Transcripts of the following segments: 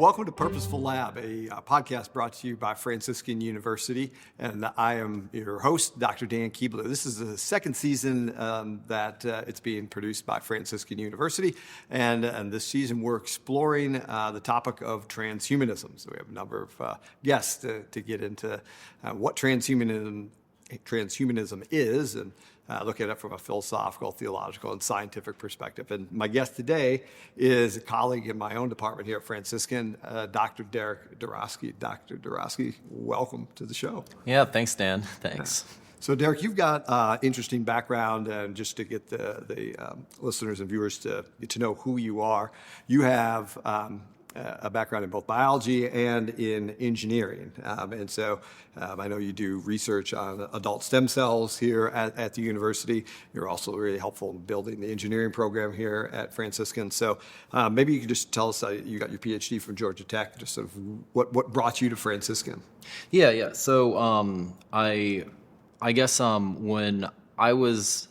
welcome to Purposeful Lab, a podcast brought to you by Franciscan University, and I am your host, Dr. Dan Keebler. This is the second season that it's being produced by Franciscan University, and this season we're exploring the topic of transhumanism. So we have a number of guests to get into what transhumanism is and look at it from a philosophical, theological, and scientific perspective. And my guest today is a colleague in my own department here at Franciscan, Dr. Doroski. Dr. Doroski, welcome to the show. Yeah, thanks, Dan. Thanks. So, Derek, you've got interesting background, and just to get the listeners and viewers to get to know who you are, you have a background in both biology and in engineering. And so I know you do research on adult stem cells here at the university. You're also really helpful in building the engineering program here at Franciscan. So maybe you could just tell us, you got your PhD from Georgia Tech, just sort of what brought you to Franciscan? Yeah. So I guess when I was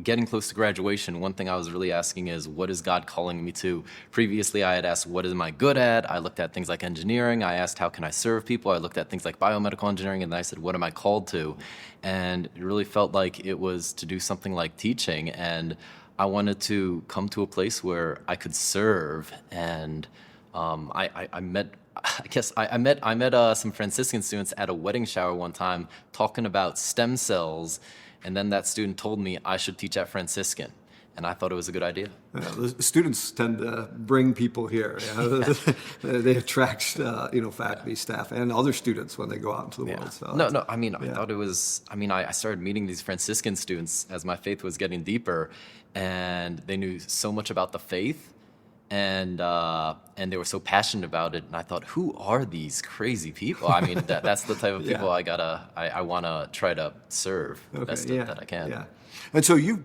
getting close to graduation, one thing I was really asking is, what is God calling me to? Previously, I had asked, what am I good at? I looked at things like engineering. I asked, how can I serve people? I looked at things like biomedical engineering, and then I said, what am I called to? And it really felt like it was to do something like teaching, and I wanted to come to a place where I could serve. And I met some Franciscan students at a wedding shower one time talking about stem cells. And then that student told me I should teach at Franciscan, and I thought it was a good idea. The students tend to bring people here. They attract, faculty, staff, and other students when they go out into the world. So No. I thought it was. I started meeting these Franciscan students as my faith was getting deeper, and they knew so much about the faith, and they were so passionate about it. And I thought, who are these crazy people? That's the type of people I want to try to serve the best that I can. Yeah. And so you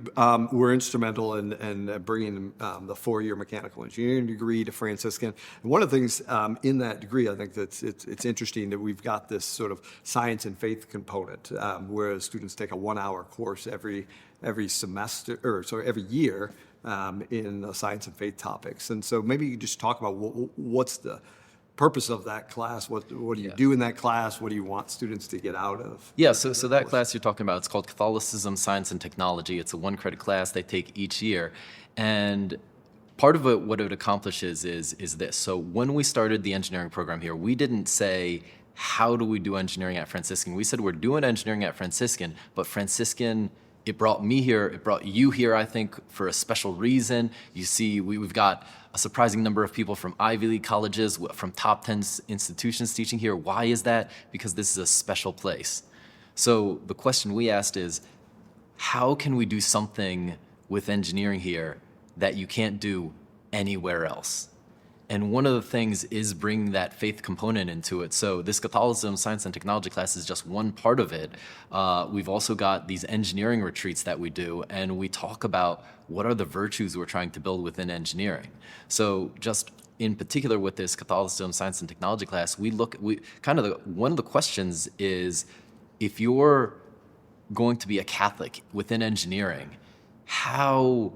were instrumental in bringing the 4-year mechanical engineering degree to Franciscan. And one of the things in that degree, I think that it's interesting that we've got this sort of science and faith component, where students take a 1-hour course every year in science and faith topics. And so maybe you could just talk about what's the purpose of that class. What do you do in that class? What do you want students to get out of? Yeah, so that class you're talking about, it's called Catholicism, Science, and Technology. It's a 1-credit class they take each year. And part of it, what it accomplishes is this. So when we started the engineering program here, we didn't say, how do we do engineering at Franciscan? We said, we're doing engineering at Franciscan, but Franciscan, it brought me here, it brought you here, I think, for a special reason. You see, we've got a surprising number of people from Ivy League colleges, from top 10 institutions teaching here. Why is that? Because this is a special place. So the question we asked is, how can we do something with engineering here that you can't do anywhere else? And one of the things is bringing that faith component into it. So this Catholicism, Science, and Technology class is just one part of it. We've also got these engineering retreats that we do, and we talk about what are the virtues we're trying to build within engineering. So just in particular with this Catholicism, Science, and Technology class, one of the questions is, if you're going to be a Catholic within engineering, how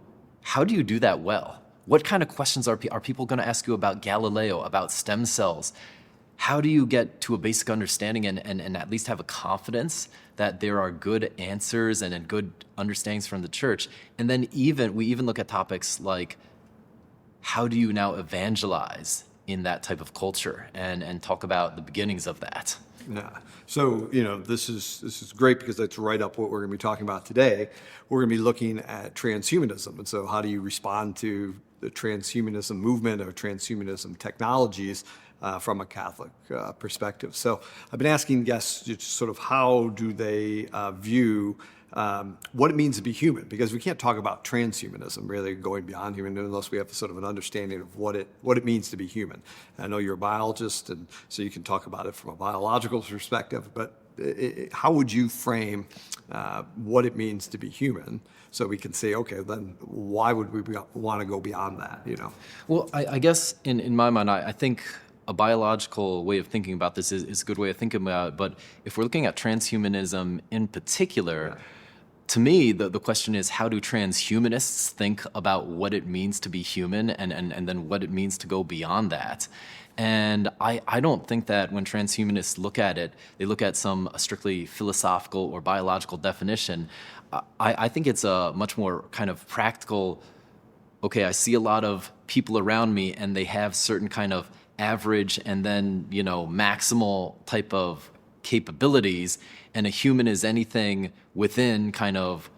do you do that well? What kind of questions are people going to ask you about Galileo, about stem cells? How do you get to a basic understanding and at least have a confidence that there are good answers and good understandings from the church? And then we even look at topics like, how do you now evangelize in that type of culture and talk about the beginnings of that? Yeah. So, this is great because that's right up what we're going to be talking about today. We're going to be looking at transhumanism. And so how do you respond to the transhumanism movement or transhumanism technologies from a Catholic perspective? So I've been asking guests just sort of how do they view what it means to be human, because we can't talk about transhumanism, really going beyond human, unless we have sort of an understanding of what it means to be human. I know you're a biologist, and so you can talk about it from a biological perspective, but how would you frame what it means to be human, so we can say, okay, then why would we want to go beyond that? Well, I guess in my mind, I think a biological way of thinking about this is a good way of thinking about it. But if we're looking at transhumanism in particular, to me, the question is, how do transhumanists think about what it means to be human and then what it means to go beyond that? And I don't think that when transhumanists look at it, they look at some strictly philosophical or biological definition. I think it's a much more kind of practical, okay, I see a lot of people around me and they have certain kind of average and then, maximal type of capabilities, and a human is anything within kind of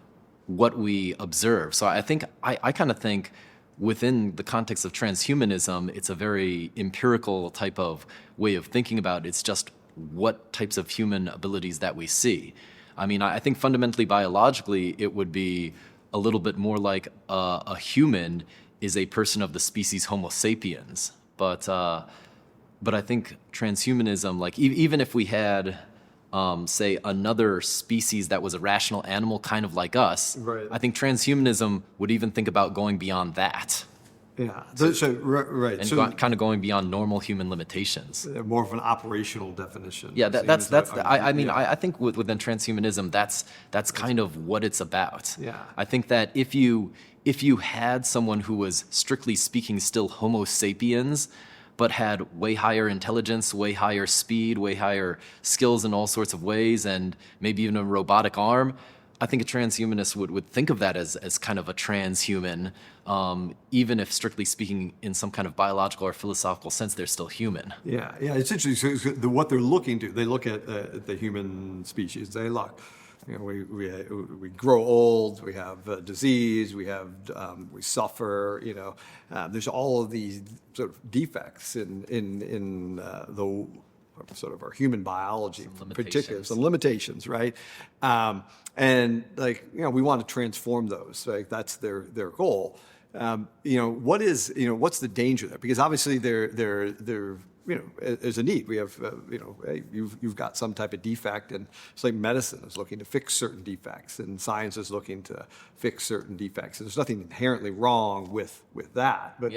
what we observe. So I kind of think within the context of transhumanism, it's a very empirical type of way of thinking about it. It's just what types of human abilities that we see. I mean, I think fundamentally biologically, it would be a little bit more like a human is a person of the species Homo sapiens. But I think transhumanism, like even if we had, say, another species that was a rational animal kind of like us, Right. I think transhumanism would even think about going beyond that Yeah. Right. and kind of going beyond normal human limitations. More of an operational definition. Yeah, that's I mean, yeah. I think within transhumanism, that's kind of what it's about. Yeah. I think that if you had someone who was strictly speaking still Homo sapiens, but had way higher intelligence, way higher speed, way higher skills in all sorts of ways, and maybe even a robotic arm, I think a transhumanist would think of that as kind of a transhuman, even if strictly speaking in some kind of biological or philosophical sense, they're still human. Yeah, it's interesting. So what they're looking to, they look at the human species. They look, we grow old, we have disease, we suffer. There's all of these sort of defects in the sort of our human biology, particularly some limitations, right? And we want to transform those. Right? That's their goal. What's the danger there? Because obviously they're there's a need. We have, hey, you've got some type of defect, and it's like medicine is looking to fix certain defects, and science is looking to fix certain defects. And there's nothing inherently wrong with that, but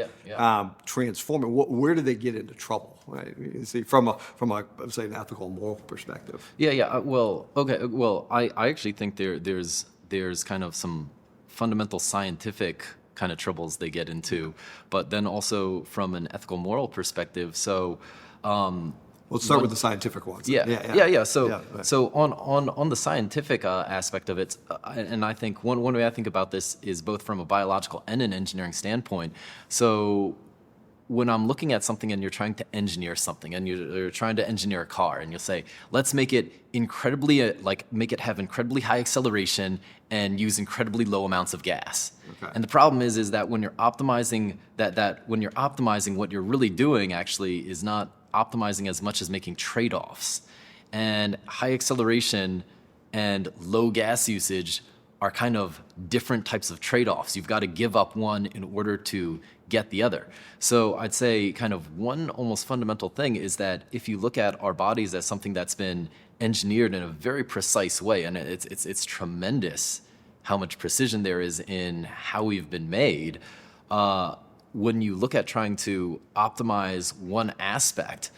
transforming. Where do they get into trouble? Right? You see, from a say an ethical and moral perspective. Well, okay. Well, I actually think there's kind of some fundamental scientific kind of troubles they get into, but then also from an ethical moral perspective. So Let's start with the scientific ones. Yeah. So on the scientific aspect of it, and I think one way I think about this is both from a biological and an engineering standpoint. So when I'm looking at something and you're trying to engineer something, and you're trying to engineer a car, and you'll say, let's make it incredibly, make it have incredibly high acceleration and use incredibly low amounts of gas. Okay. And the problem is that when you're optimizing when you're optimizing, what you're really doing actually is not optimizing as much as making trade-offs. And high acceleration and low gas usage are kind of different types of trade-offs. You've got to give up one in order to get the other. So I'd say kind of one almost fundamental thing is that if you look at our bodies as something that's been engineered in a very precise way, and it's tremendous how much precision there is in how we've been made, when you look at trying to optimize one aspect,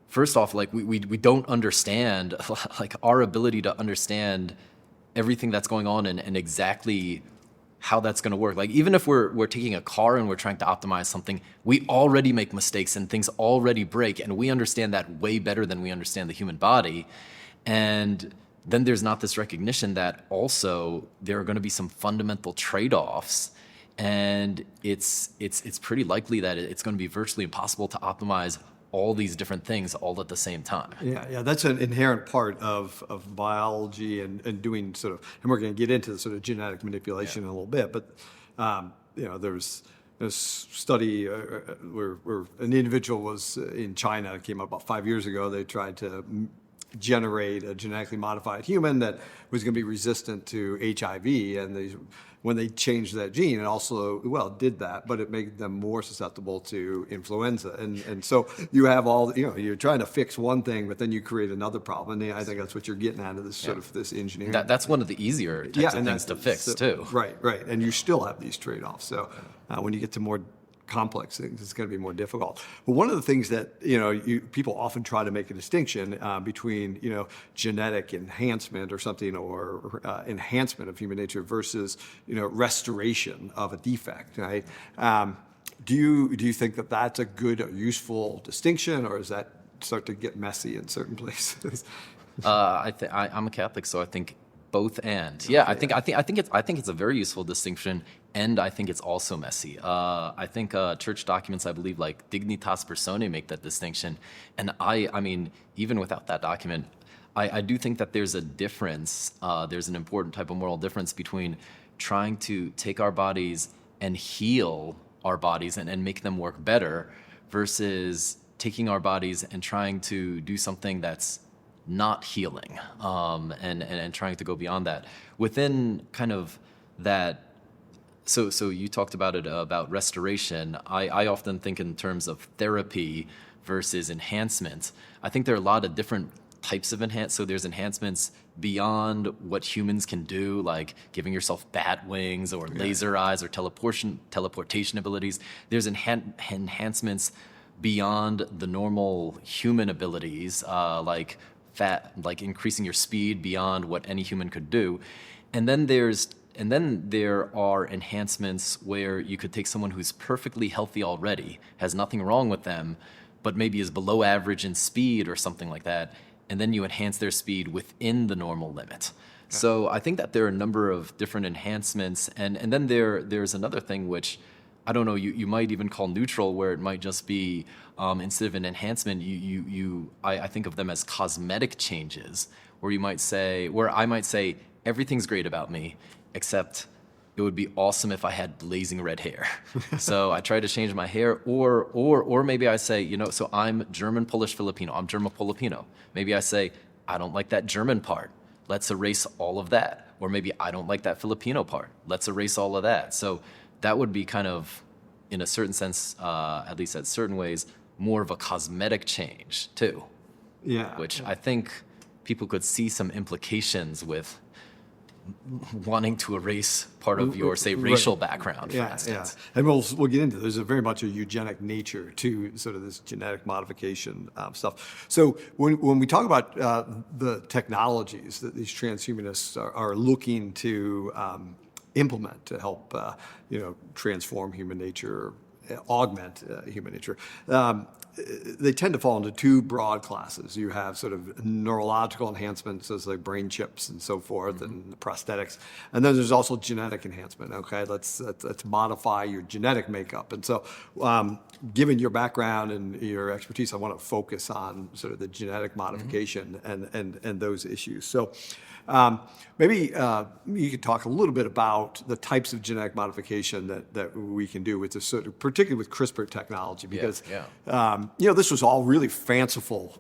first off, we don't understand, our ability to understand everything that's going on and exactly how that's going to work. Even if we're taking a car and we're trying to optimize something, we already make mistakes and things already break, and we understand that way better than we understand the human body. And then there's not this recognition that also there are going to be some fundamental trade-offs, and it's pretty likely that it's going to be virtually impossible to optimize all these different things all at the same time. Yeah, that's an inherent part of biology and doing sort of, and we're going to get into the sort of genetic manipulation in a little bit, but there's a study where an individual was in China, it came out about 5 years ago. They tried to generate a genetically modified human that was going to be resistant to HIV, and when they changed that gene, it also, did that, but it made them more susceptible to influenza. And so you have you're trying to fix one thing, but then you create another problem. And I think that's what you're getting at of this sort of this engineering. That's one of the easier types of things to fix, too. Right. And you still have these trade-offs. So when you get to more complex things, it's going to be more difficult. But one of the things that people often try to make a distinction between genetic enhancement or something, or enhancement of human nature versus restoration of a defect, right? Do you think that that's a good or useful distinction, or does that start to get messy in certain places? I'm a Catholic, so I think both and. Yeah, I think it's a very useful distinction, and I think it's also messy. I think church documents, I believe, like Dignitas Personae, make that distinction, and I mean, even without that document, I do think that there's a difference. There's an important type of moral difference between trying to take our bodies and heal our bodies and make them work better versus taking our bodies and trying to do something that's not healing, and trying to go beyond that. Within kind of that, so you talked about it, about restoration. I often think in terms of therapy versus enhancement. I think there are a lot of different types of so there's enhancements beyond what humans can do, like giving yourself bat wings or laser eyes or teleportation abilities. There's enhancements beyond the normal human abilities, like increasing your speed beyond what any human could do. And then there are enhancements where you could take someone who's perfectly healthy already, has nothing wrong with them, but maybe is below average in speed or something like that, and then you enhance their speed within the normal limit. So I think that there are a number of different enhancements, and then there's another thing which I don't know, you might even call neutral, where it might just be, instead of an enhancement, I think of them as cosmetic changes, where I might say, everything's great about me, except it would be awesome if I had blazing red hair. So I try to change my hair, or maybe I say, so I'm German, Polish, Filipino. I'm German Filipino. Maybe I say, I don't like that German part. Let's erase all of that. Or maybe I don't like that Filipino part. Let's erase all of that. So that would be kind of, in a certain sense, at least at certain ways, more of a cosmetic change too. Yeah. Which I think people could see some implications with wanting to erase part of your, say, racial background, for instance. Yeah. And we'll get into there's very much a eugenic nature to sort of this genetic modification stuff. So when we talk about the technologies that these transhumanists are looking to implement to help, transform human nature, augment human nature, they tend to fall into two broad classes. You have sort of neurological enhancements, as like brain chips and so forth, and prosthetics, and then there's also genetic enhancement. Okay, let's modify your genetic makeup. And so, given your background and your expertise, I want to focus on sort of the genetic modification and those issues. So. Maybe you could talk a little bit about the types of genetic modification that we can do with this, particularly with CRISPR technology, because this was all really fanciful.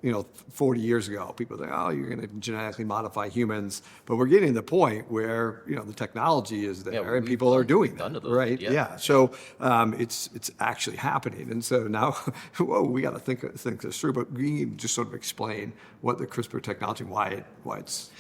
40 years ago, people think, oh, you're going to genetically modify humans, but we're getting to the point where the technology is there and people are doing that, right? Yeah. So it's actually happening, and so now we got to think this through. But we can just sort of explain what the CRISPR technology, why it's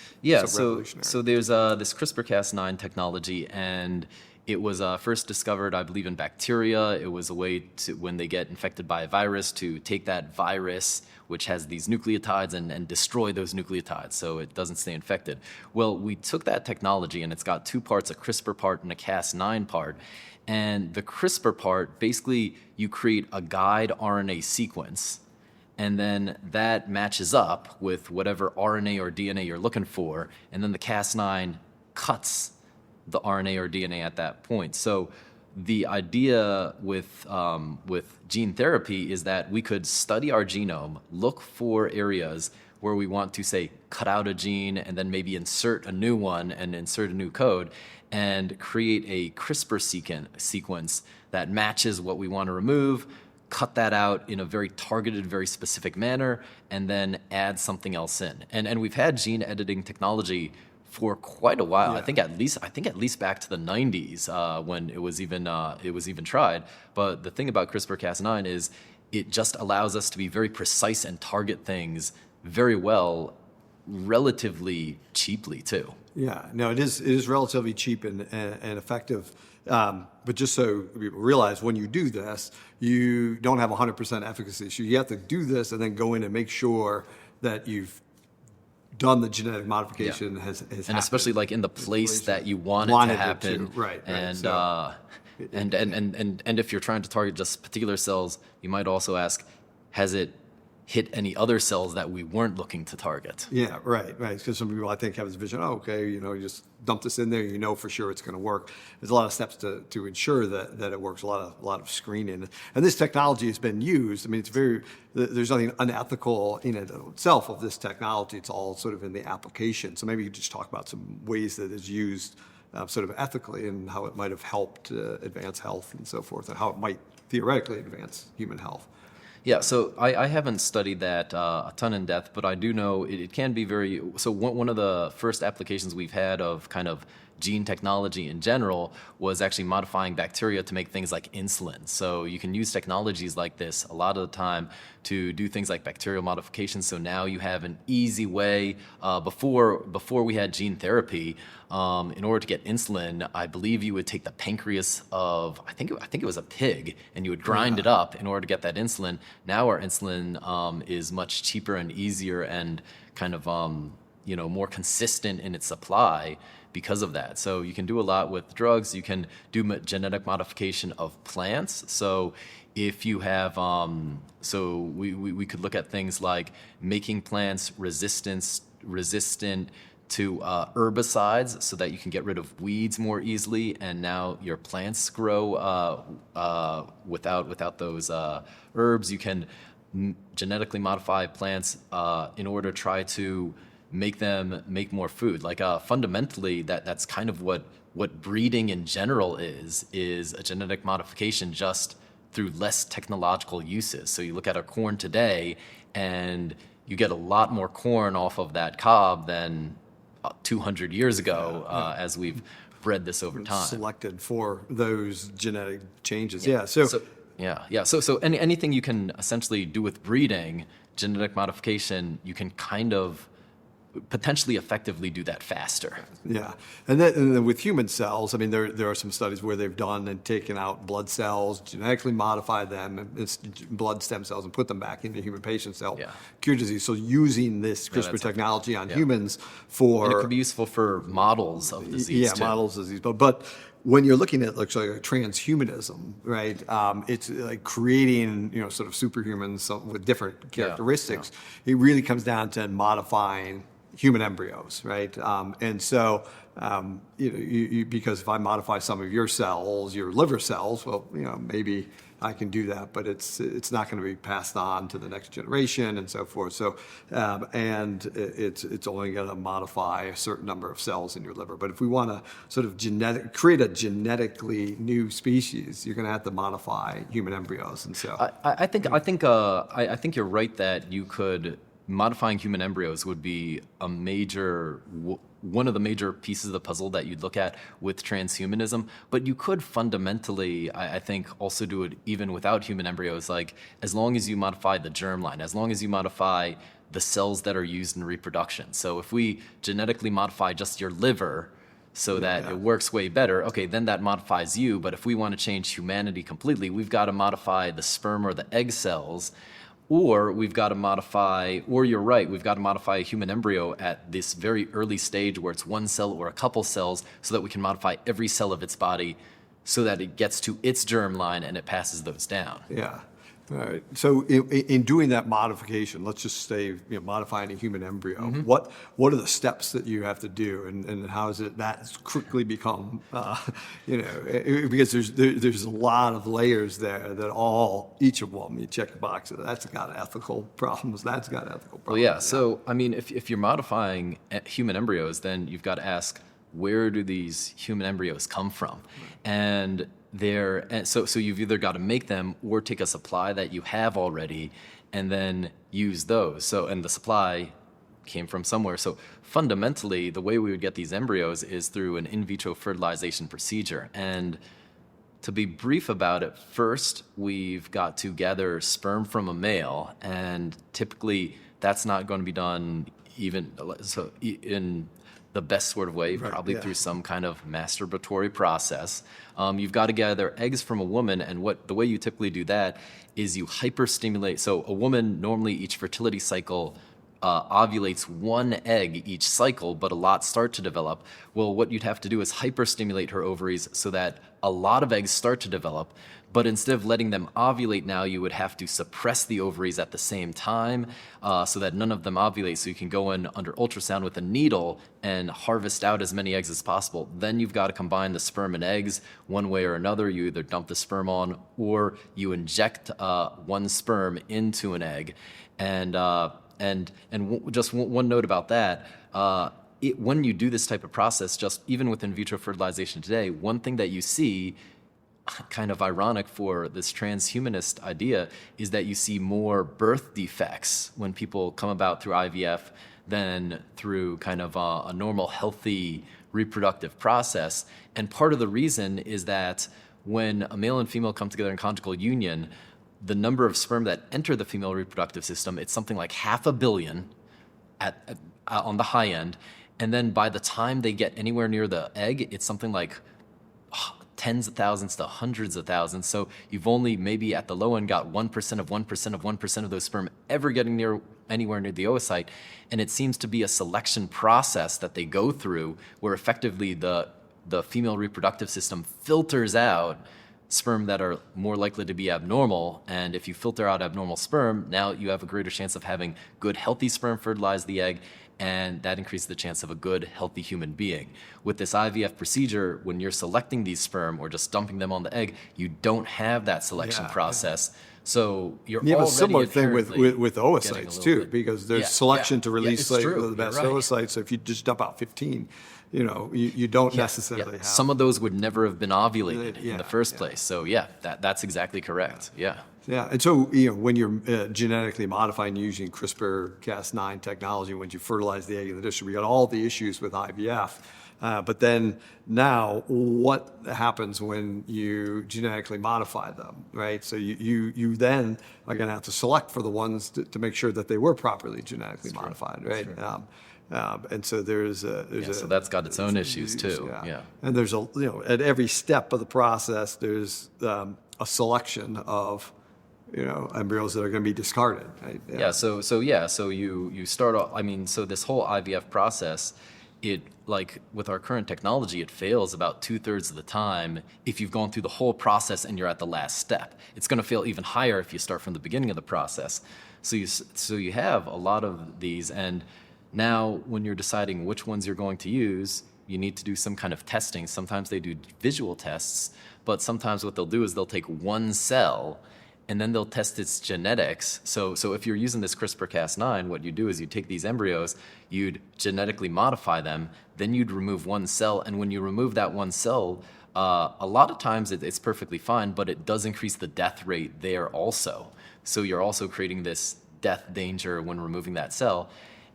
so there's this CRISPR-Cas9 technology, and it was first discovered, I believe, in bacteria. It was a way to, when they get infected by a virus, to take that virus, which has these nucleotides, and destroy those nucleotides so it doesn't stay infected. Well, we took that technology, and it's got two parts, a CRISPR part and a Cas9 part. And the CRISPR part, basically, you create a guide RNA sequence, and then that matches up with whatever RNA or DNA you're looking for, and then the Cas9 cuts the RNA or DNA at that point. So the idea with gene therapy is that we could study our genome, look for areas where we want to, say, cut out a gene and then maybe insert a new one and insert a new code, and create a CRISPR sequence that matches what we want to remove, cut that out in a very targeted, very specific manner, and then add something else in. And we've had gene editing technology for quite a while. I think at least back to the 90s when it was even tried. But the thing about CRISPR-Cas9 is it just allows us to be very precise and target things very well, relatively cheaply too. Yeah, no, it is relatively cheap and effective. But just so people realize, when you do this, you don't have 100% efficacy. So you have to do this and then go in and make sure that you've done the genetic modification has and happened. especially like in the place that you want it to happen. Right. And And if you're trying to target just particular cells, you might also ask, has it hit any other cells that we weren't looking to target? Yeah, right. Because some people, I think, have this vision, oh, okay, you just dump this in there, for sure it's going to work. There's a lot of steps to ensure that it works, a lot of screening. And this technology has been used. I mean, there's nothing unethical in it itself of this technology. It's all sort of in the application. So maybe you could just talk about some ways that it's used sort of ethically and how it might have helped advance health and so forth, and how it might theoretically advance human health. Yeah, so I haven't studied that a ton in depth, but I do know it can be very. So one of the first applications we've had of kind of gene technology in general was actually modifying bacteria to make things like insulin. So you can use technologies like this a lot of the time to do things like bacterial modification. So now you have an easy way. Before we had gene therapy, in order to get insulin, I believe you would take the pancreas of I think it was a pig, and you would grind it up in order to get that insulin. Now our insulin is much cheaper and easier and kind of more consistent in its supply because of that. So you can do a lot with drugs. You can do genetic modification of plants. So if you have, so we could look at things like making plants resistant to herbicides so that you can get rid of weeds more easily, and now your plants grow without those herbs. You can genetically modify plants in order to try to make them make more food. Like fundamentally, that's kind of what breeding in general is a genetic modification just through less technological uses. So you look at our corn today, and you get a lot more corn off of that cob than 200 years ago, as we've bred this over time. Selected for those genetic changes. So anything you can essentially do with breeding, genetic modification, you can kind of potentially effectively do that faster. Yeah, and then with human cells, I mean, there are some studies where they've done and taken out blood cells, genetically modified them, blood stem cells, and put them back into human patients to help cure disease. So using this CRISPR technology on humans for... And it could be useful for models of disease, too. Models of disease. But when you're looking at like transhumanism, right? It's like creating, sort of superhumans with different characteristics. It really comes down to modifying human embryos, right? And so, because if I modify some of your cells, your liver cells, well, maybe I can do that, but it's not going to be passed on to the next generation and so forth. So, and it's only going to modify a certain number of cells in your liver. But if we want to sort of create a genetically new species, you're going to have to modify human embryos. And so, I think you're right that you could. Modifying human embryos would be one of the major pieces of the puzzle that you'd look at with transhumanism, but you could fundamentally, I think, also do it even without human embryos, like as long as you modify the germline, as long as you modify the cells that are used in reproduction. So if we genetically modify just your liver so that it works way better, okay, then that modifies you, but if we want to change humanity completely, we've got to modify the sperm or the egg cells. Or we've got to modify, or you're right, we've got to modify a human embryo at this very early stage where it's one cell or a couple cells so that we can modify every cell of its body so that it gets to its germline and it passes those down. Yeah. All right. So in doing that modification, let's just say modifying a human embryo. What are the steps that you have to do, and how is it that's quickly become because there's a lot of layers there that each of them you check the box. That's got ethical problems. That's got ethical problems. Well, yeah. So I mean, if you're modifying human embryos, then you've got to ask, where do these human embryos come from? And so you've either got to make them or take a supply that you have already and then use those. So, and the supply came from somewhere. So fundamentally, the way we would get these embryos is through an in vitro fertilization procedure. And to be brief about it, first, we've got to gather sperm from a male, and typically that's not going to be done in the best sort of way, probably through some kind of masturbatory process. You've got to gather eggs from a woman, and the way you typically do that is you hyperstimulate. So a woman, normally each fertility cycle, ovulates one egg each cycle, but a lot start to develop. Well, what you'd have to do is hyperstimulate her ovaries so that a lot of eggs start to develop. But instead of letting them ovulate now, you would have to suppress the ovaries at the same time so that none of them ovulate. So you can go in under ultrasound with a needle and harvest out as many eggs as possible. Then you've got to combine the sperm and eggs one way or another. You either dump the sperm on or you inject one sperm into an egg. And just one note about that. When you do this type of process, just even with in vitro fertilization today, one thing that you see, kind of ironic for this transhumanist idea, is that you see more birth defects when people come about through IVF than through kind of a normal, healthy reproductive process. And part of the reason is that when a male and female come together in conjugal union, the number of sperm that enter the female reproductive system, it's something like 500 million on the high end. And then by the time they get anywhere near the egg, it's something like tens of thousands to hundreds of thousands. So you've only maybe at the low end got 1% of 1% of 1% of those sperm ever getting anywhere near the oocyte. And it seems to be a selection process that they go through where effectively the female reproductive system filters out sperm that are more likely to be abnormal. And if you filter out abnormal sperm, now you have a greater chance of having good, healthy sperm fertilize the egg, and that increases the chance of a good, healthy human being. With this IVF procedure, when you're selecting these sperm or just dumping them on the egg, you don't have that selection process. So you're You have a already similar thing with getting a oocytes little too, bit- because there's Yeah, selection yeah, to yeah, release it's like true. the best You're right. oocytes. So if you just dump out 15, you don't necessarily have. Some of those would never have been ovulated Yeah, in the first yeah. place. So yeah, that's exactly correct. Yeah. Yeah, and so when you're genetically modifying using CRISPR-Cas9 technology, when you fertilize the egg in the dish, we got all the issues with IVF. But then now, what happens when you genetically modify them, right? So you then are going to have to select for the ones to make sure that they were properly genetically modified, right? And so So that's got its own issues too. Yeah. And there's at every step of the process, there's a selection of embryos that are going to be discarded. Right? So you start off. I mean, so this whole IVF process, like with our current technology, it fails about 2/3 of the time if you've gone through the whole process and you're at the last step. It's going to fail even higher if you start from the beginning of the process. So you have a lot of these, and now when you're deciding which ones you're going to use, you need to do some kind of testing. Sometimes they do visual tests, but sometimes what they'll do is they'll take one cell and then they'll test its genetics. So if you're using this CRISPR-Cas9, what you do is you take these embryos, you'd genetically modify them, then you'd remove one cell, and when you remove that one cell, a lot of times it's perfectly fine, but it does increase the death rate there also. So you're also creating this death danger when removing that cell.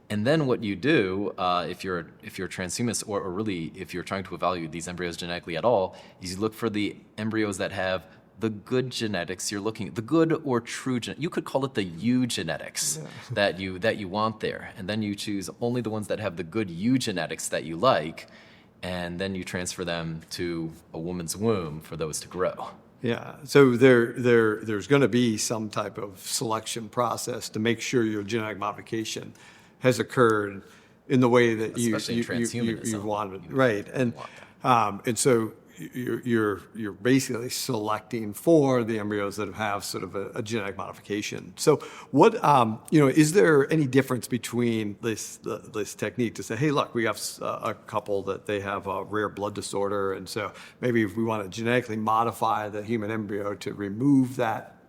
And then what you do, if you're a transhumanist, or really if you're trying to evaluate these embryos genetically at all, is you look for the embryos that have the good genetics you're looking at, the good or true you could call it the eugenetics that you want there, and then you choose only the ones that have the good eugenetics that you like, and then you transfer them to a woman's womb for those to grow. Yeah, so there's going to be some type of selection process to make sure your genetic modification has occurred in the way that you wanted, right? And so you're basically selecting for the embryos that have sort of a genetic modification. So what is there any difference between this technique to say, hey, look, we have a couple that they have a rare blood disorder, and so maybe if we want to genetically modify the human embryo to remove that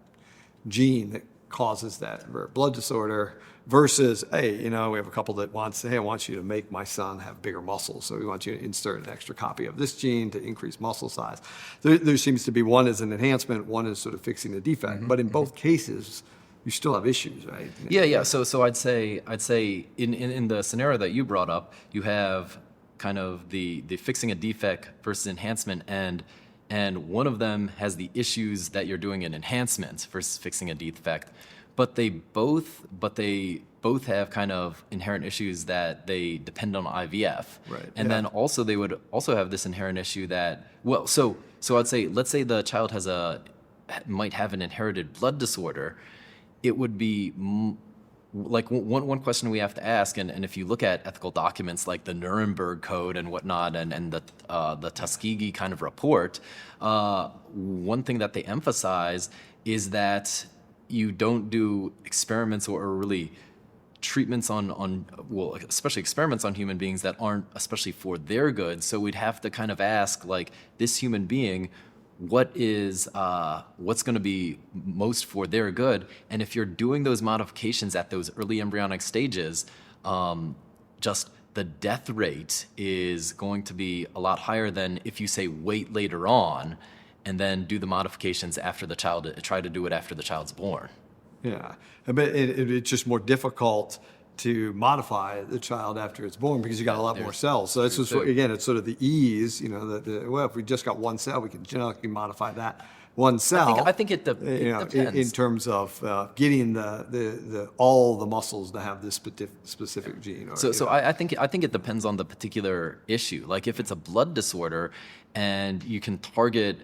gene that causes that rare blood disorder, versus, hey, we have a couple that wants, hey, I want you to make my son have bigger muscles, so we want you to insert an extra copy of this gene to increase muscle size. There seems to be one is an enhancement, one is sort of fixing a defect, but in both cases, you still have issues, right? Yeah. So I'd say in the scenario that you brought up, you have kind of the fixing a defect versus enhancement, and one of them has the issues that you're doing in enhancement versus fixing a defect. But they both have kind of inherent issues that they depend on IVF. Right. And then also they would also have this inherent issue that, so I'd say, let's say the child might have an inherited blood disorder. It would be like one question we have to ask, and if you look at ethical documents like the Nuremberg Code and whatnot, and the Tuskegee kind of report, one thing that they emphasize is that you don't do experiments or really treatments on well, especially experiments on human beings that aren't especially for their good. So we'd have to kind of ask, like, this human being, what's going to be most for their good? And if you're doing those modifications at those early embryonic stages, just the death rate is going to be a lot higher than if you say wait later on and then do the modifications after the child, try to do it after the child's born. Yeah, but it's just more difficult to modify the child after it's born because you got a lot more cells. So it's just, again, it's sort of the ease, well, if we just got one cell, we can genetically modify that one cell. I think it depends. In terms of getting all the muscles to have this specific gene. I think it depends on the particular issue. Like if it's a blood disorder and you can target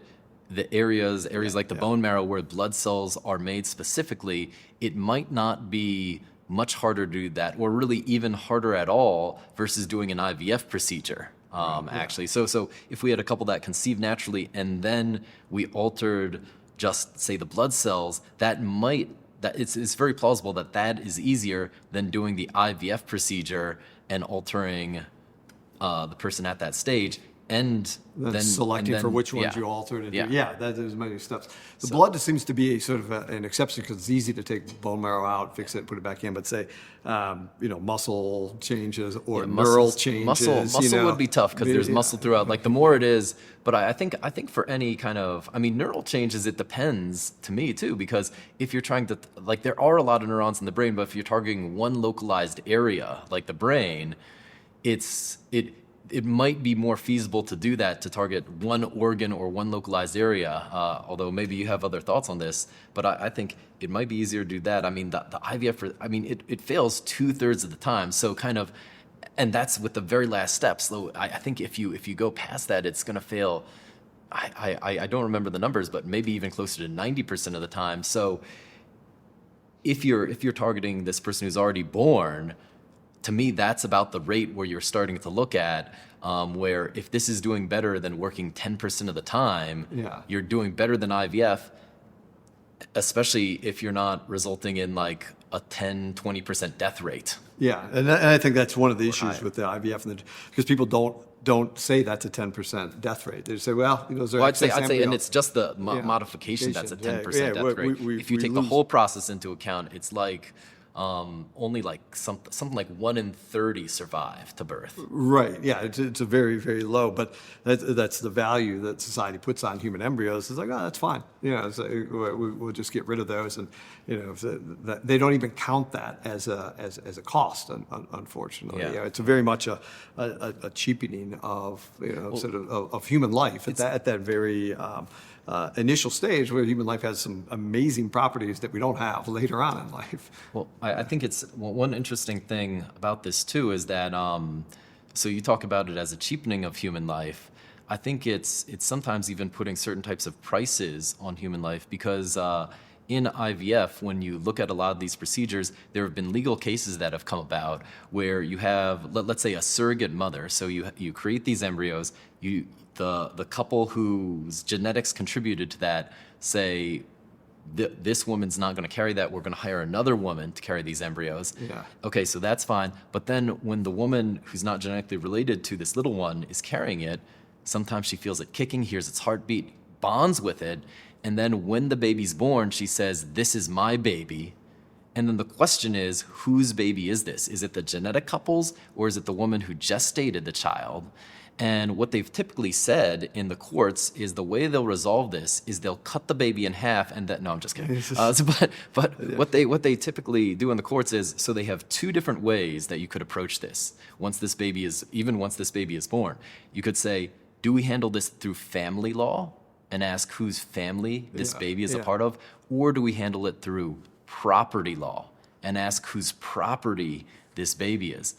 the areas like the bone marrow where blood cells are made specifically, it might not be much harder to do that, or really even harder at all versus doing an IVF procedure. Actually, so if we had a couple that conceived naturally and then we altered just say the blood cells, it's very plausible that is easier than doing the IVF procedure and altering the person at that stage. And then selecting for which ones you altered. There's many steps. The blood seems to be sort of an exception because it's easy to take bone marrow out, fix it, put it back in. But say, muscle changes or neural changes. Muscle would be tough because there's muscle throughout. Like the more it is, but I think for any kind of, neural changes, it depends to me too, because if you're trying to, like, there are a lot of neurons in the brain, but if you're targeting one localized area, like the brain, it might be more feasible to do that, to target one organ or one localized area, although maybe you have other thoughts on this, but I think it might be easier to do that. The IVF, it fails 2/3 of the time, so kind of, and that's with the very last step. So I think if you go past that, it's going to fail. I don't remember the numbers, but maybe even closer to 90% of the time. So if you're targeting this person who's already born, to me, that's about the rate where you're starting to look at, where if this is doing better than working 10% of the time, you're doing better than IVF, especially if you're not resulting in like a 10-20% death rate. Yeah, and I think that's one of the issues with the IVF, because people don't say that's a 10% death rate. They say, well, I'd say, and it's just the modification that's a 10% death rate. If you take the whole process into account, it's like only like something like 1 in 30 survive to birth. Right. Yeah. It's a very, very low, but that's the value that society puts on human embryos. It's like, oh, that's fine. So we'll just get rid of those, and they don't even count that as a cost. Unfortunately, it's very much a cheapening of of human life at that very initial stage where human life has some amazing properties that we don't have later on in life. Well, I think one interesting thing about this too is that, so you talk about it as a cheapening of human life. I think it's sometimes even putting certain types of prices on human life, because in IVF, when you look at a lot of these procedures, there have been legal cases that have come about where you have, let's say, a surrogate mother. So you create these embryos, the couple whose genetics contributed to that say, this woman's not going to carry that, we're going to hire another woman to carry these embryos. Yeah. Okay, so that's fine. But then when the woman who's not genetically related to this little one is carrying it, sometimes she feels it kicking, hears its heartbeat, bonds with it, and then when the baby's born, she says, this is my baby. And then the question is, whose baby is this? Is it the genetic couple's, or is it the woman who gestated the child? And what they've typically said in the courts is the way they'll resolve this is they'll cut the baby in half, and no, I'm just kidding. What they typically do in the courts is, so they have two different ways that you could approach this. Once this baby is born, you could say, do we handle this through family law and ask whose family this baby is a part of, or do we handle it through property law and ask whose property this baby is?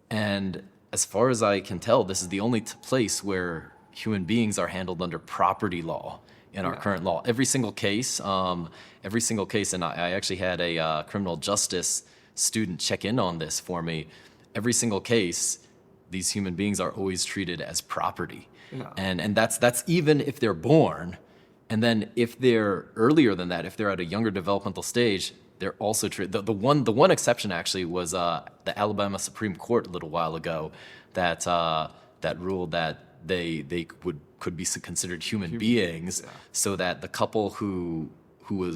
And as far as I can tell, this is the only place where human beings are handled under property law in our current law. Every single case, and I actually had a criminal justice student check in on this for me. Every single case, these human beings are always treated as property. And that's even if they're born. And then if they're earlier than that, if they're at a younger developmental stage, they're also treated. The one exception actually was the Alabama Supreme Court a little while ago that ruled that they could be considered human beings, so that the couple who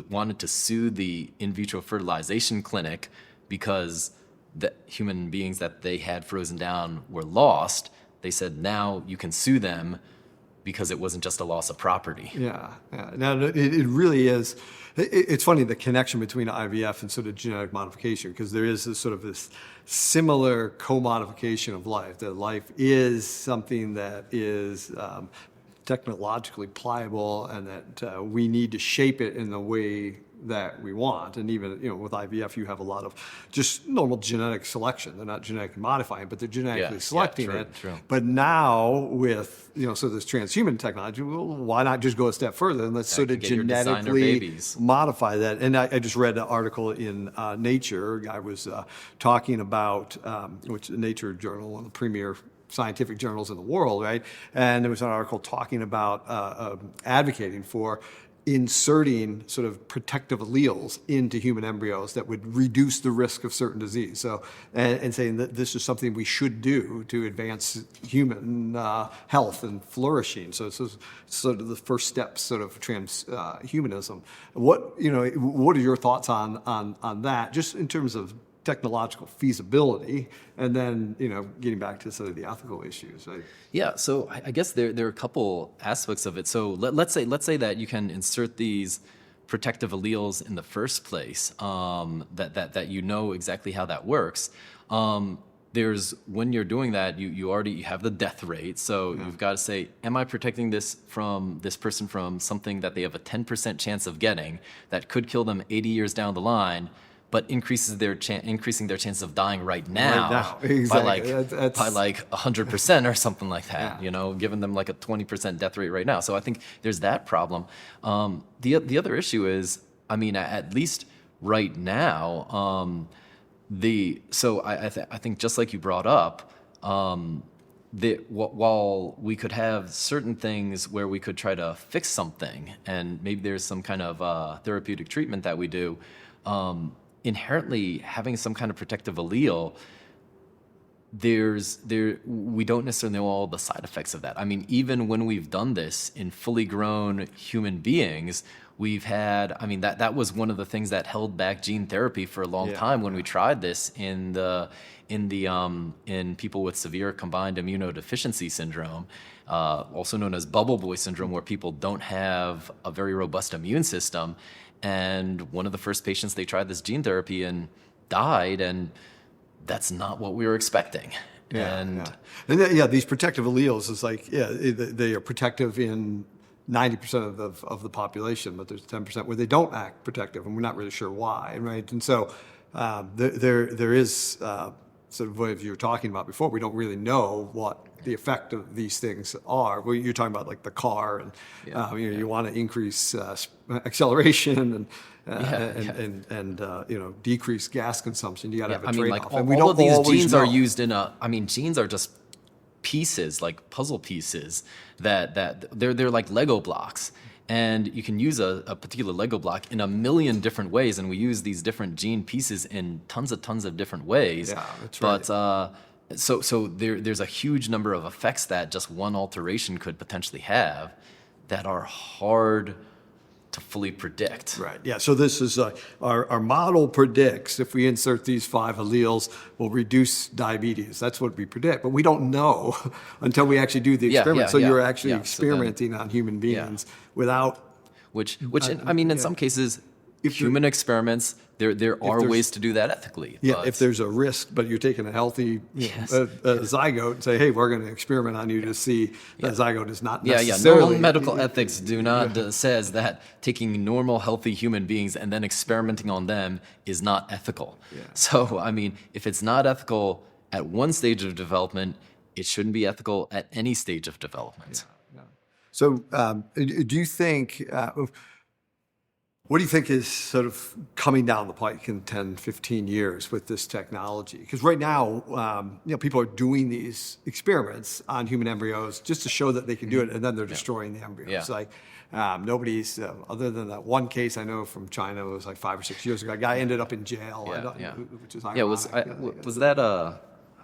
wanted to sue the in vitro fertilization clinic because the human beings that they had frozen down were lost, they said now you can sue them because it wasn't just a loss of property. Yeah. Now, it really is. It's funny, the connection between IVF and sort of genetic modification, because there is this similar co-modification of life, that life is something that is technologically pliable, and that we need to shape it in the way that we want. And even, with IVF, you have a lot of just normal genetic selection. They're not genetically modifying, but they're genetically selecting it. True. But now with, this transhuman technology, well, why not just go a step further and let's sort of genetically modify that? And I just read an article in Nature. A guy was talking about, which the Nature journal, one of the premier scientific journals in the world, right? And there was an article talking about advocating for inserting sort of protective alleles into human embryos that would reduce the risk of certain disease. So, and saying that this is something we should do to advance human health and flourishing. So this is sort of the first steps, sort of transhumanism. What are your thoughts on that, just in terms of technological feasibility, and then getting back to sort of the ethical issues? Yeah, so I guess there are a couple aspects of it. So let's say that you can insert these protective alleles in the first place, that you know exactly how that works. There's, when you're doing that, you already have the death rate. So you've got to say, am I protecting this person from something that they have a 10% chance of getting that could kill them 80 years down the line, but increasing their chances of dying right now, exactly. by like 100% or something like that, giving them like a 20% death rate right now. So I think there's that problem. The other issue is, at least right now, I think just like you brought up, while we could have certain things where we could try to fix something, and maybe there's some kind of therapeutic treatment that we do, inherently having some kind of protective allele, we don't necessarily know all the side effects of that. Even when we've done this in fully grown human beings, we've had, that was one of the things that held back gene therapy for a long time when we tried this in people with severe combined immunodeficiency syndrome, also known as bubble boy syndrome, where people don't have a very robust immune system. And one of the first patients they tried this gene therapy in died, and that's not what we were expecting. These protective alleles is like, they are protective in 90% of the population, but there's 10% where they don't act protective, and we're not really sure why, right? And so there is sort of what you were talking about before. We don't really know what the effect of these things are. Well, you're talking about like the car, and you want to increase acceleration and decrease gas consumption. You got to have a trade-off. All of these genes are used in genes are just pieces, like puzzle pieces, that they're like Lego blocks. And you can use a particular Lego block in a million different ways, and we use these different gene pieces in tons of different ways. Yeah, that's right. But so there's a huge number of effects that just one alteration could potentially have that are hard to fully predict. Right. Yeah. So this is our model predicts if we insert these 5 alleles, we'll reduce diabetes. That's what we predict, but we don't know until we actually do the experiment. So you're actually experimenting on human beings without. Which in some cases, human experiments, there are ways to do that ethically. Yeah, if there's a risk, but you're taking a healthy zygote and say, hey, we're going to experiment on you to see that zygote is not necessarily... Normal medical ethics says that taking normal, healthy human beings and then experimenting on them is not ethical. Yeah. So, if it's not ethical at one stage of development, it shouldn't be ethical at any stage of development. So, do you think... What do you think is sort of coming down the pike in 10, 15 years with this technology? Because right now, people are doing these experiments on human embryos just to show that they can do it, and then they're destroying the embryos. Yeah. Like nobody's, other than that one case I know from China, it was like 5 or 6 years ago. A guy ended up in jail, which is ironic. Yeah, was that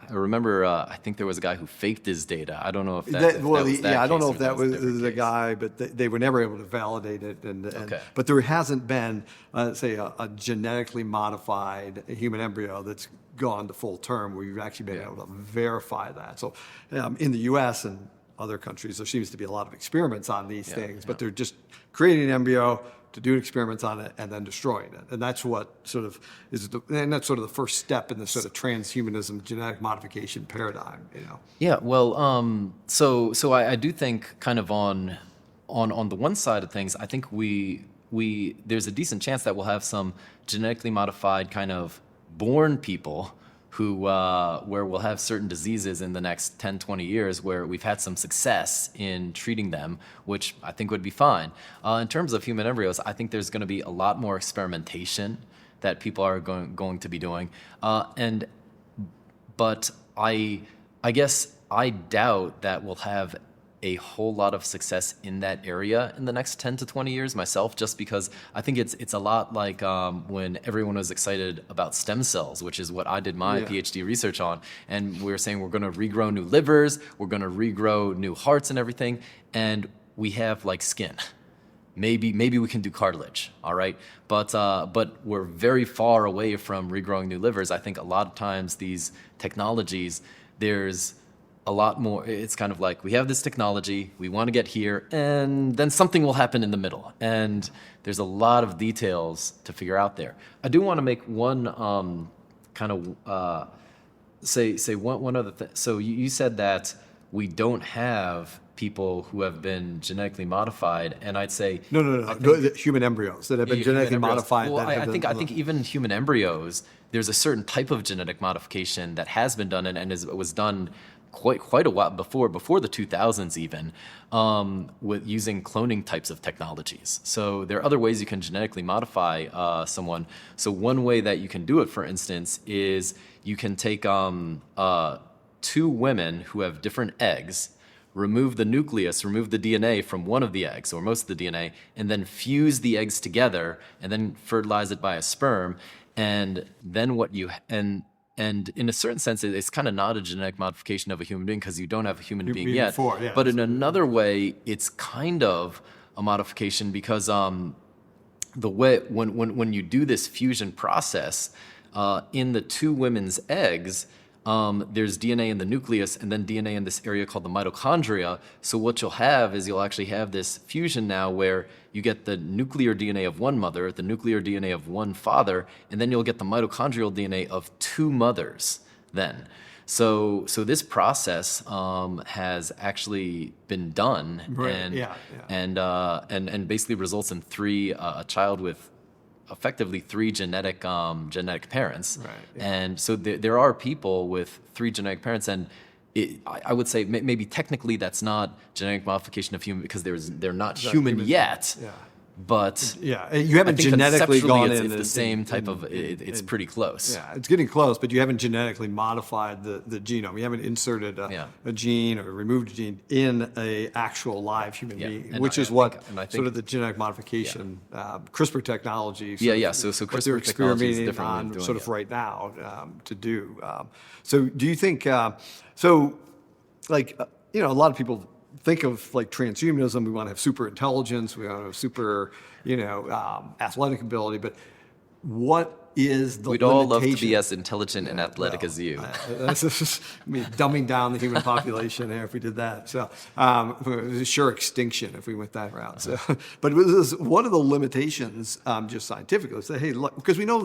I remember, I think there was a guy who faked his data. I don't know if that was that I don't know case if or that was a the guy, but they were never able to validate it. Okay. But there hasn't been, say, a genetically modified human embryo that's gone to full term where you've actually been able to verify that. So in the U.S. and other countries, there seems to be a lot of experiments on these things, but they're just creating an embryo to do experiments on it and then destroying it. And that's what sort of that's sort of the first step in the sort of transhumanism genetic modification paradigm, Yeah, well, so I do think kind of on the one side of things, I think we there's a decent chance that we'll have some genetically modified kind of born people who where we'll have certain diseases in the next 10, 20 years where we've had some success in treating them, which I think would be fine. In terms of human embryos, I think there's going to be a lot more experimentation that people are going to be doing. But I guess I doubt that we'll have a whole lot of success in that area in the next 10 to 20 years myself, just because I think it's a lot like when everyone was excited about stem cells, which is what I did my PhD research on. And we were saying we're going to regrow new livers, we're going to regrow new hearts and everything. And we have like skin. Maybe we can do cartilage, all right? But we're very far away from regrowing new livers. I think a lot of times these technologies, there's a lot more. It's kind of like we have this technology, we want to get here, and then something will happen in the middle. And there's a lot of details to figure out there. I do want to make one kind of say one other thing. So you said that we don't have people who have been genetically modified, and I'd say no, human embryos that have been genetically modified. Well, I think even human embryos, there's a certain type of genetic modification that has been done and was done quite a while before the 2000s even, with using cloning types of technologies. So there are other ways you can genetically modify someone. So one way that you can do it, for instance, is you can take two women who have different eggs, remove the nucleus, remove the DNA from one of the eggs, or most of the DNA, and then fuse the eggs together, and then fertilize it by a sperm. And then and in a certain sense, it's kind of not a genetic modification of a human being because you don't have a human being yet. But in another way, it's kind of a modification because the way when you do this fusion process in the two women's eggs, there's DNA in the nucleus and then DNA in this area called the mitochondria. So what you'll have is you'll actually have this fusion now where you get the nuclear DNA of one mother, the nuclear DNA of one father, and then you'll get the mitochondrial DNA of two mothers then. So this process has actually been done and basically results in a child with effectively three genetic parents. Right, And so there are people with three genetic parents, and I would say maybe technically that's not genetic modification of human because they're not human yet. Yeah. But you haven't genetically gone in. It's the same type of. It's pretty close. Yeah, it's getting close, but you haven't genetically modified the genome. You haven't inserted a gene or removed a gene in a actual live human being, which is what sort of the genetic modification CRISPR technology. So CRISPR technology is different on sort of right now to do. So do you think? A lot of people think of like transhumanism. We want to have super intelligence. We want to have super, athletic ability. But what is the We'd limitation? all love to be as intelligent and athletic as you. That's just dumbing down the human population there if we did that. So it was a sure extinction if we went that route. So, but it was one of the limitations, just scientifically, say, hey, look, because we know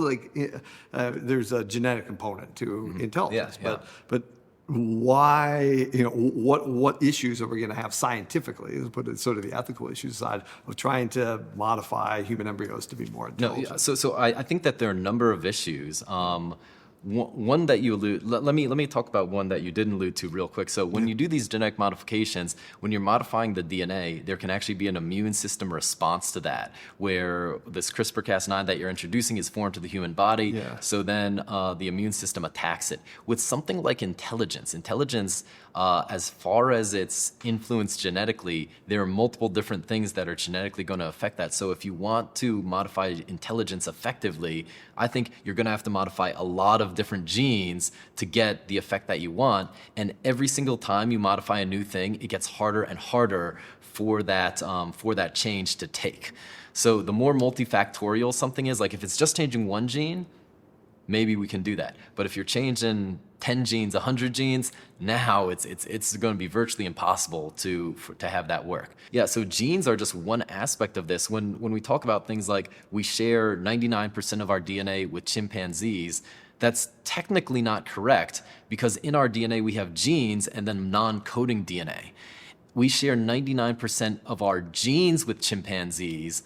there's a genetic component to intelligence, but why, what issues are we going to have scientifically, let's put it sort of the ethical issues aside, of trying to modify human embryos to be more intelligent? So I think that there are a number of issues. one that you allude, let me talk about one that you didn't allude to real quick. So when you do these genetic modifications, when you're modifying the DNA, there can actually be an immune system response to that, where this CRISPR-Cas9 that you're introducing is foreign to the human body. Yeah. So then the immune system attacks it. With something like intelligence, as far as it's influenced genetically, there are multiple different things that are genetically going to affect that. So if you want to modify intelligence effectively, I think you're going to have to modify a lot of different genes to get the effect that you want. And every single time you modify a new thing, it gets harder and harder for that change to take. So the more multifactorial something is, like if it's just changing one gene, maybe we can do that. But if you're changing 10 genes, 100 genes, now it's going to be virtually impossible to have that work. Yeah, so genes are just one aspect of this. When we talk about things like we share 99% of our DNA with chimpanzees, that's technically not correct, because in our DNA we have genes and then non-coding DNA. We share 99% of our genes with chimpanzees,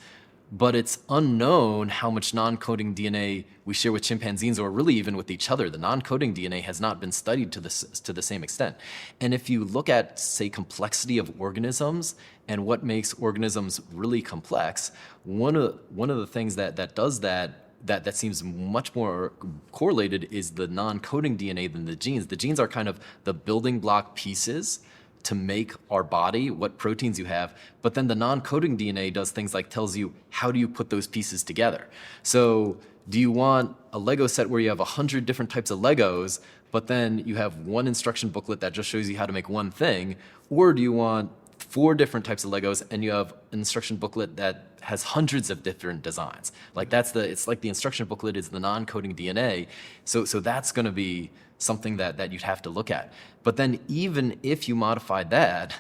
but it's unknown how much non-coding DNA we share with chimpanzees, or really even with each other. The non-coding DNA has not been studied to the same extent. And if you look at, say, complexity of organisms and what makes organisms really complex, one of the things that does that seems much more correlated is the non-coding DNA than the genes. The genes are kind of the building block pieces to make our body, what proteins you have, but then the non-coding DNA does things like tells you how do you put those pieces together. So do you want a Lego set where you have 100 different types of Legos, but then you have one instruction booklet that just shows you how to make one thing? Or do you want 4 different types of Legos and you have an instruction booklet that has hundreds of different designs? Like it's like the instruction booklet is the non-coding DNA. So that's going to be something that you'd have to look at. But then even if you modified that,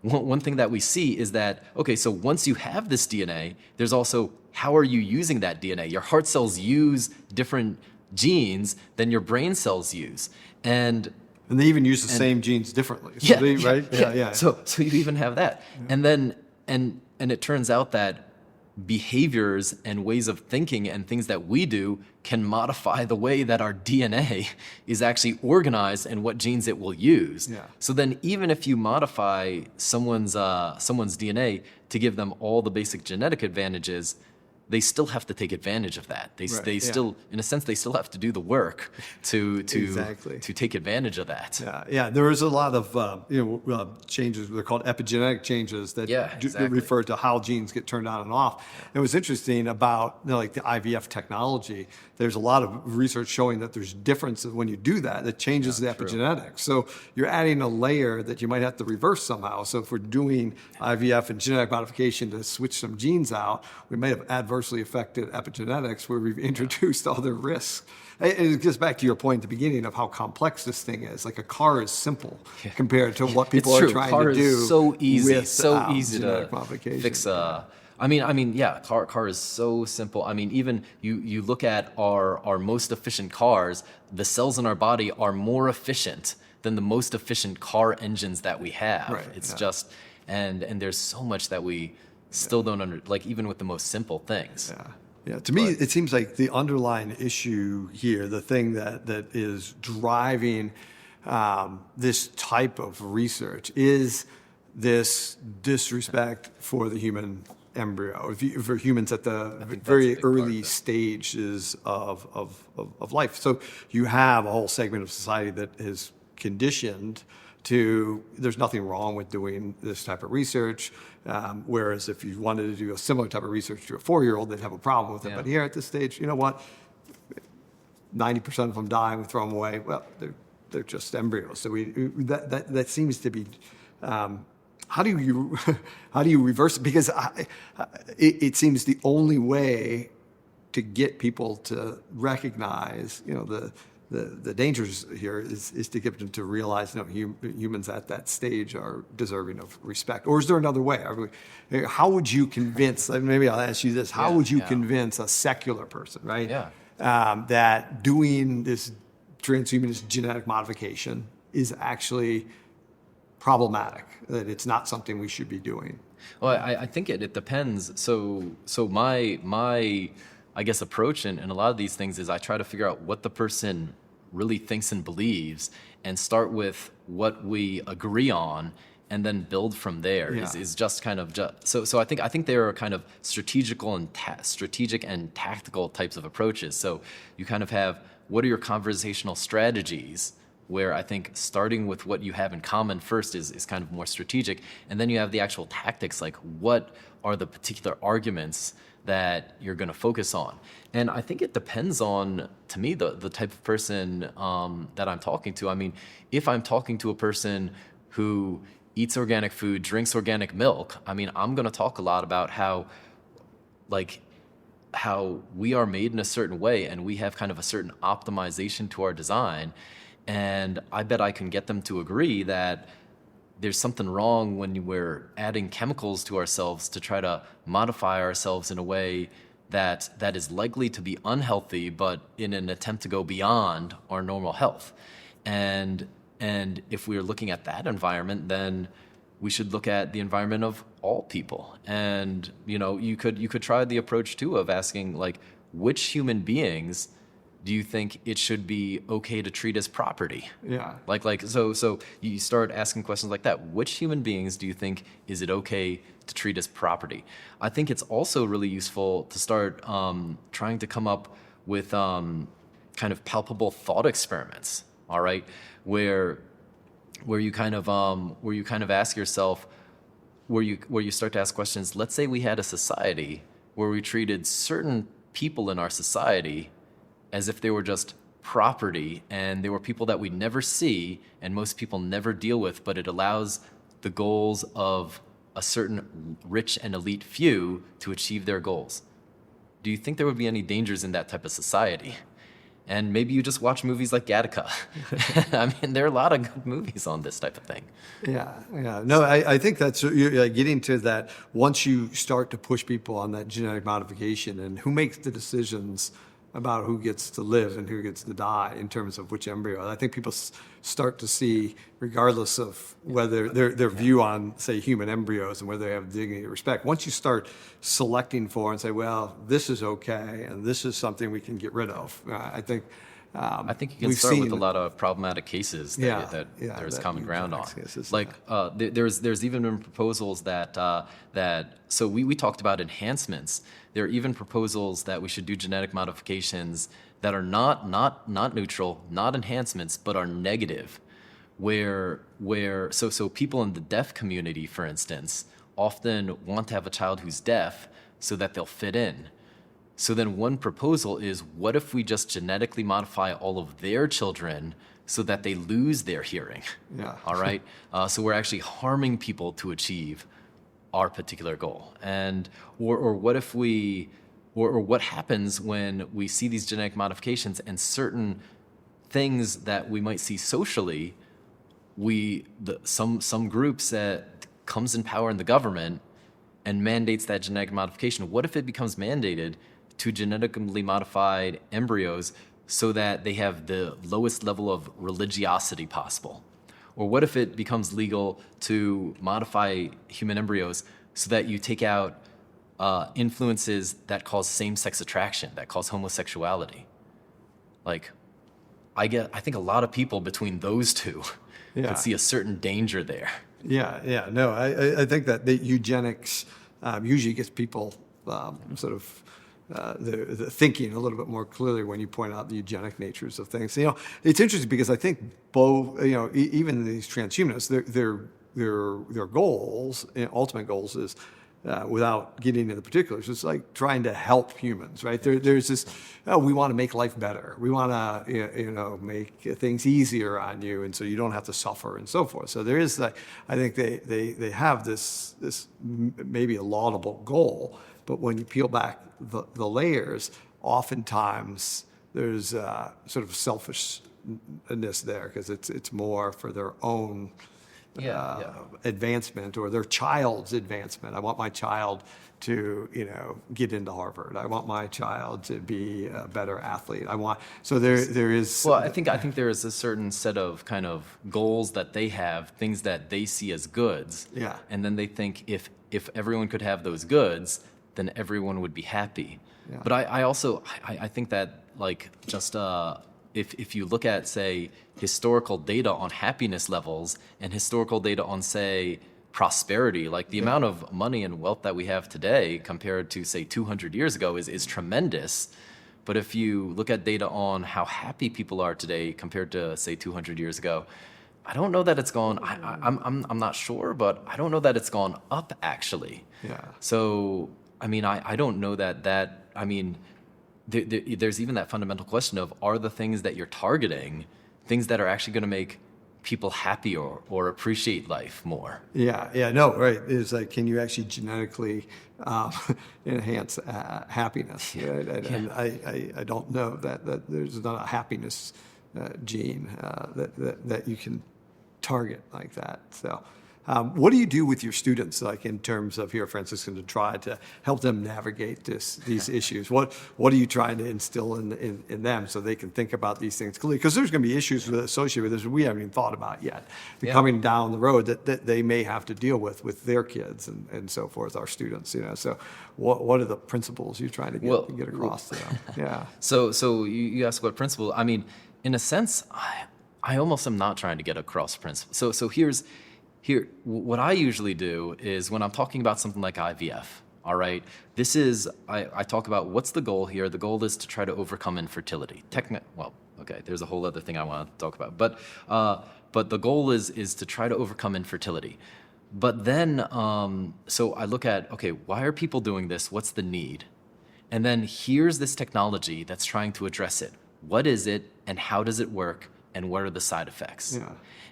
one thing that we see is that, okay, so once you have this DNA, there's also how are you using that DNA? Your heart cells use different genes than your brain cells use. And they even use the same genes differently. So yeah, they, right? Yeah. So you even have that. Yeah. And then and it turns out that behaviors and ways of thinking and things that we do can modify the way that our DNA is actually organized and what genes it will use. Yeah. So then even if you modify someone's DNA to give them all the basic genetic advantages, they still have to take advantage of that. They still, in a sense, they still have to do the work to take advantage of that. Yeah. There is a lot of changes. They're called epigenetic changes that refer to how genes get turned on and off. Yeah. It was interesting about like the IVF technology. There's a lot of research showing that there's differences when you do that. That changes the epigenetics. So you're adding a layer that you might have to reverse somehow. So if we're doing IVF and genetic modification to switch some genes out, we may have adversely affected epigenetics where we've introduced other risks. And it gets back to your point at the beginning of how complex this thing is. Like a car is simple compared to what people are trying to do. So easy genetic to fix car is so simple. I mean, even you look at our most efficient cars, the cells in our body are more efficient than the most efficient car engines that we have. Right, it's just, and there's so much that we still don't like, even with the most simple things. Yeah. To me, it seems like the underlying issue here, the thing that is driving this type of research, is this disrespect for the human embryo, for humans at the very early stages of life. So you have a whole segment of society that is conditioned to, there's nothing wrong with doing this type of research, whereas if you wanted to do a similar type of research to a 4-year-old, they'd have a problem with it. But here at this stage, you know what? 90% of them die, we throw them away. Well, they're just embryos. So that seems to be. How do you reverse it? Because it seems the only way to get people to recognize, the dangers here is to get them to realize, humans at that stage are deserving of respect. Or is there another way? How would you convince? Maybe I'll ask you this: how would you convince a secular person, right? That doing this transhumanist genetic modification is actually problematic, that it's not something we should be doing? Well, I think it depends. So my I guess approach in a lot of these things is I try to figure out what the person really thinks and believes, and start with what we agree on, and then build from there is just kind of so I think there are kind of strategic and tactical types of approaches. So you kind of have, what are your conversational strategies, where I think starting with what you have in common first is kind of more strategic, and then you have the actual tactics, like what are the particular arguments that you're going to focus on. And I think it depends on, to me, the type of person that I'm talking to. I mean, if I'm talking to a person who eats organic food, drinks organic milk, I mean, I'm going to talk a lot about how we are made in a certain way, and we have kind of a certain optimization to our design. And I bet I can get them to agree that there's something wrong when we're adding chemicals to ourselves to try to modify ourselves in a way that is likely to be unhealthy, but in an attempt to go beyond our normal health. And if we're looking at that environment, then we should look at the environment of all people. And you could try the approach too of asking, like, which human beings do you think it should be okay to treat as property? Yeah. So you start asking questions like that. Which human beings do you think is it okay to treat as property? I think it's also really useful to start trying to come up with kind of palpable thought experiments. All right, where you kind of ask yourself, where you start to ask questions. Let's say we had a society where we treated certain people in our society as if they were just property, and they were people that we never see and most people never deal with, but it allows the goals of a certain rich and elite few to achieve their goals. Do you think there would be any dangers in that type of society? And maybe you just watch movies like Gattaca. I mean, there are a lot of good movies on this type of thing. Yeah. No, I think that's, you're getting to that, once you start to push people on that genetic modification, and who makes the decisions about who gets to live and who gets to die in terms of which embryo. I think people start to see, regardless of whether their view on, say, human embryos and whether they have dignity or respect, once you start selecting for and say, well, this is okay and this is something we can get rid of, I think you can start with a lot of problematic cases that there's common ground on. Cases, there's even been proposals so we talked about enhancements. There are even proposals that we should do genetic modifications that are not neutral, not enhancements, but are negative. So people in the deaf community, for instance, often want to have a child who's deaf so that they'll fit in. So then one proposal is, what if we just genetically modify all of their children so that they lose their hearing? Yeah. All right? So we're actually harming people to achieve our particular goal. And or what if what happens when we see these genetic modifications and certain things that we might see socially, some groups that comes in power in the government and mandates that genetic modification. What if it becomes mandated to genetically modified embryos so that they have the lowest level of religiosity possible? Or what if it becomes legal to modify human embryos so that you take out influences that cause same-sex attraction, that cause homosexuality? Like, I think a lot of people between those two could see a certain danger there. Yeah. No, I think that the eugenics usually gets people sort of the thinking a little bit more clearly when you point out the eugenic natures of things. It's interesting because I think both, even these transhumanists, their goals, ultimate goals is, without getting into the particulars, it's like trying to help humans, right? There's this, we want to make life better. We want to, make things easier on you, and so you don't have to suffer and so forth. So there is, I think they have this maybe a laudable goal, but when you peel back the layers, oftentimes there's sort of selfishness there, because it's more for their own advancement or their child's advancement. I want my child to, get into Harvard. I want my child to be a better athlete. There is. Well, I think there is a certain set of kind of goals that they have, things that they see as goods. Yeah. And then they think if everyone could have those goods, then everyone would be happy. Yeah. But I also think that, like, just if you look at, say, historical data on happiness levels and historical data on, say, prosperity, like the amount of money and wealth that we have today compared to, say, 200 years ago is tremendous. But if you look at data on how happy people are today compared to, say, 200 years ago, I don't know that it's gone. I'm not sure, but I don't know that it's gone up actually. Yeah. So I mean, I don't know that I mean, there's even that fundamental question of, are the things that you're targeting things that are actually going to make people happy or appreciate life more? Yeah, no, right. It's like, can you actually genetically enhance happiness? Right? And I don't know that there's not a happiness gene that you can target like that. So, what do you do with your students, like in terms of here, Franciscan, to try to help them navigate these issues? What are you trying to instill in them so they can think about these things clearly? Because there's going to be issues associated with this we haven't even thought about yet, coming down the road that they may have to deal with their kids and so forth, our students. So, what are the principles you're trying to get across to them? Yeah. So you asked what principle? I mean, in a sense, I almost am not trying to get across principle. So Here, what I usually do is when I'm talking about something like IVF, all right, I talk about what's the goal here. The goal is to try to overcome infertility. There's a whole other thing I want to talk about. But the goal is to try to overcome infertility. But then, so I look at, okay, why are people doing this? What's the need? And then here's this technology that's trying to address it. What is it, and how does it work, and what are the side effects? Yeah.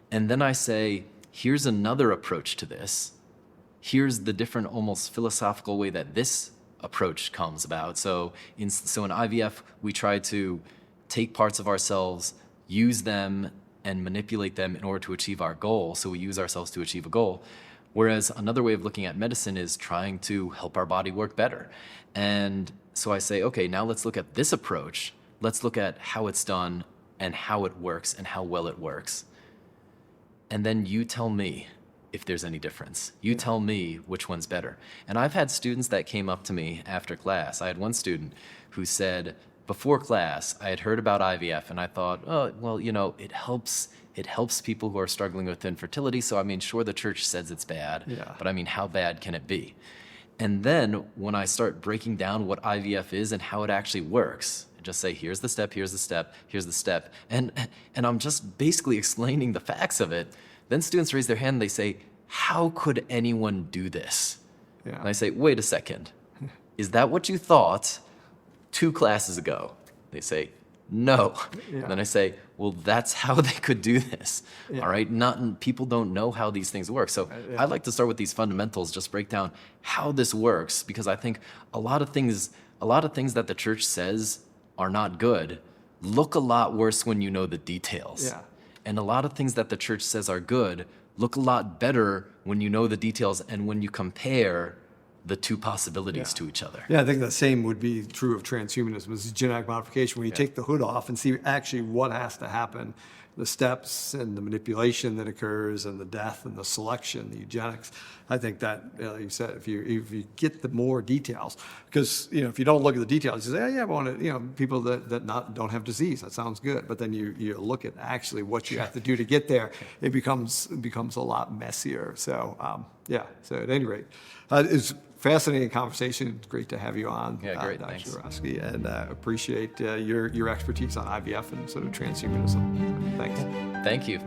And then I say, here's another approach to this. Here's the different, almost philosophical way that this approach comes about. So in IVF, we try to take parts of ourselves, use them, and manipulate them in order to achieve our goal. So we use ourselves to achieve a goal. Whereas another way of looking at medicine is trying to help our body work better. And so I say, okay, now let's look at this approach. Let's look at how it's done and how it works and how well it works. And then you tell me if there's any difference. You tell me which one's better. And I've had students that came up to me after class. I had one student who said, before class, I had heard about IVF, and I thought, oh, well, it helps people who are struggling with infertility. So, I mean, sure, the church says it's bad, but I mean, how bad can it be? And then when I start breaking down what IVF is and how it actually works, just say, here's the step, here's the step, here's the step. And I'm just basically explaining the facts of it. Then students raise their hand and they say, how could anyone do this? Yeah. And I say, wait a second. Is that what you thought 2 classes ago? They say, no. Yeah. And then I say, well, that's how they could do this. Yeah. All right? People don't know how these things work. So I like to start with these fundamentals, just break down how this works, because I think a lot of things that the church says are not good look a lot worse when you know the details. Yeah. And a lot of things that the church says are good look a lot better when you know the details and when you compare the two possibilities to each other. Yeah, I think the same would be true of transhumanism. This is genetic modification, where you take the hood off and see actually what has to happen, the steps and the manipulation that occurs and the death and the selection, the eugenics. I think that, like you said, if you get the more details, because if you don't look at the details, you say, oh, yeah, I want to, people that don't have disease, that sounds good. But then you look at actually what you have to do to get there, it becomes a lot messier. So so at any rate, it's fascinating conversation. It's great to have you on, great, Dr. thanks. Doroski, and appreciate your expertise on IVF and sort of transhumanism. Thanks. Thank you.